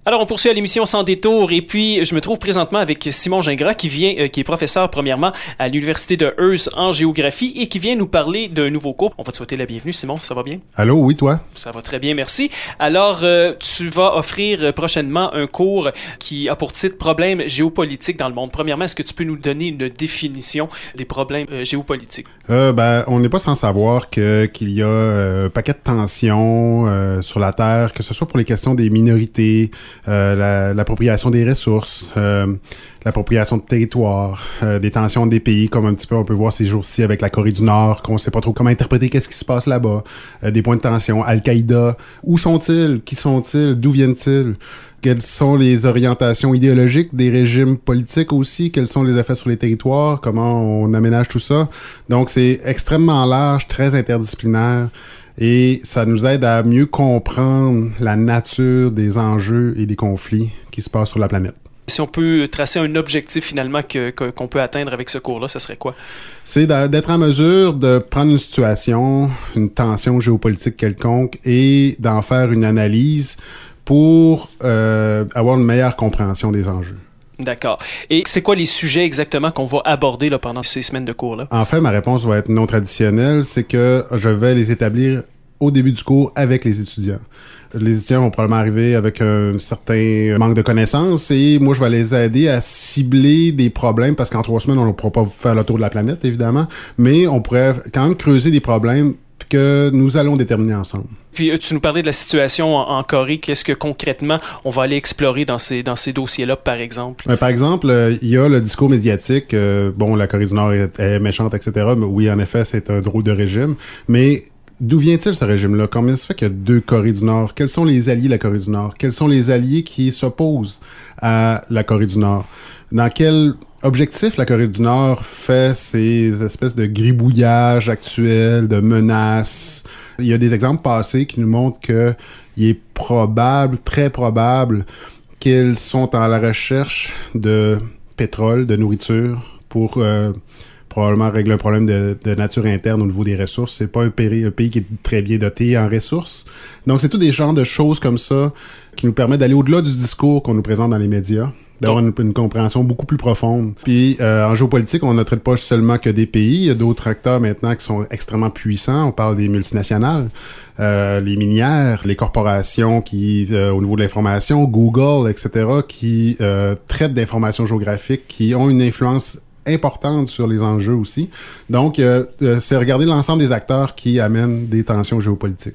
Alors, on poursuit à l'émission Sans détour et puis je me trouve présentement avec Simon Gingras qui est professeur premièrement à l'Université de Hearst en géographie et qui vient nous parler d'un nouveau cours. On va te souhaiter la bienvenue, Simon, ça va bien? Allô, oui, toi? Ça va très bien, merci. Alors, tu vas offrir prochainement un cours qui a pour titre Problèmes géopolitiques dans le monde. Premièrement, est-ce que tu peux nous donner une définition des problèmes géopolitiques? On n'est pas sans savoir qu'il y a un paquet de tensions sur la Terre, que ce soit pour les questions des minorités, l'appropriation des ressources, l'appropriation de territoires, des tensions des pays, comme un petit peu on peut voir ces jours-ci avec la Corée du Nord, qu'on sait pas trop comment interpréter qu'est-ce qui se passe là-bas, des points de tension, Al-Qaïda, où sont-ils, qui sont-ils, d'où viennent-ils, quelles sont les orientations idéologiques des régimes politiques aussi, quels sont les effets sur les territoires, comment on aménage tout ça. Donc c'est extrêmement large, très interdisciplinaire. Et ça nous aide à mieux comprendre la nature des enjeux et des conflits qui se passent sur la planète. Si on peut tracer un objectif finalement qu'on peut atteindre avec ce cours-là, ça serait quoi? C'est d'être en mesure de prendre une situation, une tension géopolitique quelconque et d'en faire une analyse pour avoir une meilleure compréhension des enjeux. D'accord. Et c'est quoi les sujets exactement qu'on va aborder là, pendant ces semaines de cours-là? En fait, ma réponse va être non traditionnelle, c'est que je vais les établir au début du cours avec les étudiants. Les étudiants vont probablement arriver avec un certain manque de connaissances et moi, je vais les aider à cibler des problèmes parce qu'en 3 semaines, on ne pourra pas faire le tour de la planète, évidemment, mais on pourrait quand même creuser des problèmes que nous allons déterminer ensemble. Puis tu nous parlais de la situation en Corée. Qu'est-ce que concrètement on va aller explorer dans ces dossiers-là, par exemple? Par exemple, il y a le discours médiatique. La Corée du Nord est méchante, etc. Mais oui, en effet, c'est un drôle de régime. Mais d'où vient-il ce régime-là? Comment se fait qu'il y a 2 Corées du Nord? Quels sont les alliés de la Corée du Nord? Quels sont les alliés qui s'opposent à la Corée du Nord? Dans quel objectif la Corée du Nord fait ces espèces de gribouillages actuels, de menaces? Il y a des exemples passés qui nous montrent qu'il est probable, très probable, qu'ils sont à la recherche de pétrole, de nourriture pour probablement régler un problème de nature interne au niveau des ressources. C'est pas un pays qui est très bien doté en ressources. Donc, c'est tout des genres de choses comme ça qui nous permettent d'aller au-delà du discours qu'on nous présente dans les médias, d'avoir une compréhension beaucoup plus profonde. Puis, en géopolitique, on ne traite pas seulement que des pays. Il y a d'autres acteurs maintenant qui sont extrêmement puissants. On parle des multinationales, les minières, les corporations qui, au niveau de l'information, Google, etc., qui traitent d'informations géographiques, qui ont une influence importante sur les enjeux aussi. Donc, c'est regarder l'ensemble des acteurs qui amènent des tensions géopolitiques.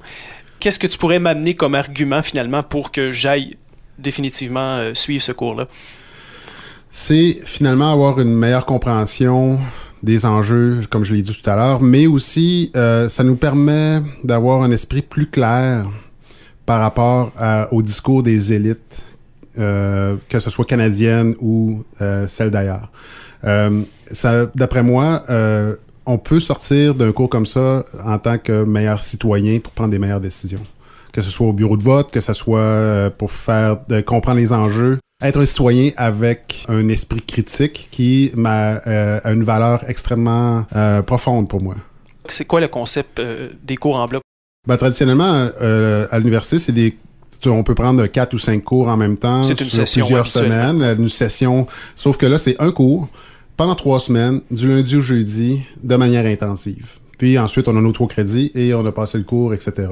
Qu'est-ce que tu pourrais m'amener comme argument, finalement, pour que j'aille définitivement suivre ce cours-là? C'est finalement avoir une meilleure compréhension des enjeux, comme je l'ai dit tout à l'heure, mais aussi, ça nous permet d'avoir un esprit plus clair par rapport au discours des élites, que ce soit canadiennes ou celles d'ailleurs. D'après moi, on peut sortir d'un cours comme ça en tant que meilleur citoyen pour prendre des meilleures décisions. Que ce soit au bureau de vote, que ce soit pour comprendre les enjeux. Être un citoyen avec un esprit critique qui a une valeur extrêmement profonde pour moi. C'est quoi le concept des cours en bloc? Traditionnellement, à l'université, on peut prendre 4 ou 5 cours en même temps sur plusieurs semaines. Une session, sauf que là, c'est un cours pendant 3 semaines, du lundi au jeudi, de manière intensive. Puis ensuite, on a nos 3 crédits et on a passé le cours, etc.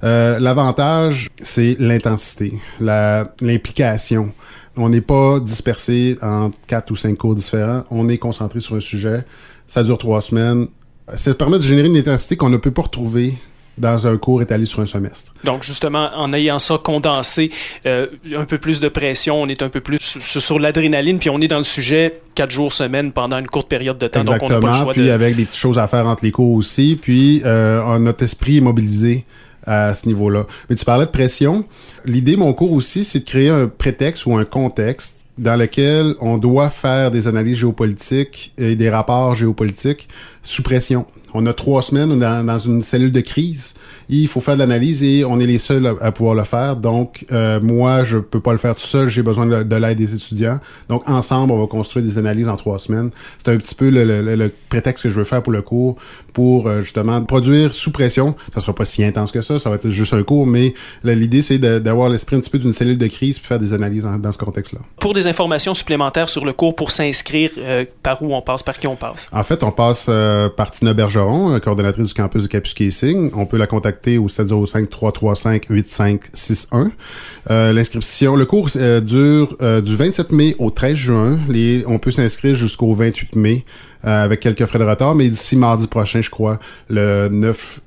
L'avantage, c'est l'intensité, l'implication. On n'est pas dispersé en 4 ou 5 cours différents. On est concentré sur un sujet. Ça dure 3 semaines. Ça permet de générer une intensité qu'on ne peut pas retrouver dans un cours étalé sur un semestre. Donc, justement, en ayant ça condensé, un peu plus de pression, on est un peu plus sur l'adrénaline, puis on est dans le sujet 4 jours semaine pendant une courte période de temps. Exactement, donc on n'a pas le choix puis avec des petites choses à faire entre les cours aussi, puis notre esprit est mobilisé à ce niveau-là. Mais tu parlais de pression. L'idée de mon cours aussi, c'est de créer un prétexte ou un contexte dans lequel on doit faire des analyses géopolitiques et des rapports géopolitiques sous pression. On a 3 semaines dans une cellule de crise. Il faut faire de l'analyse et on est les seuls à pouvoir le faire. Donc, moi, je peux pas le faire tout seul. J'ai besoin de l'aide des étudiants. Donc, ensemble, on va construire des analyses en 3 semaines. C'est un petit peu le prétexte que je veux faire pour le cours, pour justement produire sous pression. Ça sera pas si intense que ça va être juste un cours, mais l'idée, c'est d'avoir l'esprit un petit peu d'une cellule de crise puis faire des analyses dans ce contexte-là. Pour des informations supplémentaires sur le cours, pour s'inscrire, par où on passe, par qui on passe? En fait, on passe par Tina Bergeron, coordonnatrice du campus de Kapuskasing. On peut la contacter au 705-335-8561. Le cours dure du 27 mai au 13 juin. On peut s'inscrire jusqu'au 28 mai avec quelques frais de retard, mais d'ici mardi prochain, je crois, le 9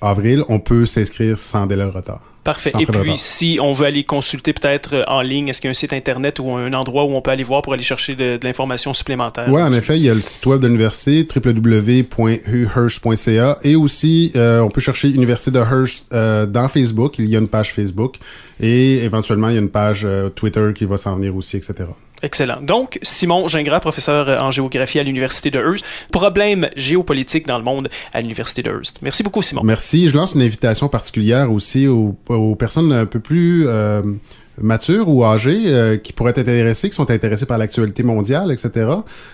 avril, on peut s'inscrire sans délai de retard. Parfait. Et puis, si on veut aller consulter peut-être en ligne, est-ce qu'il y a un site internet ou un endroit où on peut aller voir pour aller chercher de l'information supplémentaire? Oui, en effet, il y a le site web de l'université, www.uhearst.ca, et aussi, on peut chercher Université de Hearst dans Facebook. Il y a une page Facebook et éventuellement, il y a une page Twitter qui va s'en venir aussi, etc. Excellent. Donc, Simon Gingras, professeur en géographie à l'Université de Hearst. Problème géopolitique dans le monde à l'Université de Hearst. Merci beaucoup, Simon. Merci. Je lance une invitation particulière aussi aux personnes un peu plus matures ou âgées qui pourraient être intéressées, qui sont intéressées par l'actualité mondiale, etc.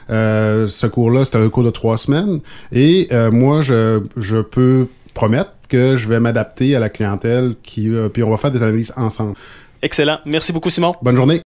Ce cours-là, c'est un cours de 3 semaines. Et moi, je peux promettre que je vais m'adapter à la clientèle puis on va faire des analyses ensemble. Excellent. Merci beaucoup, Simon. Bonne journée.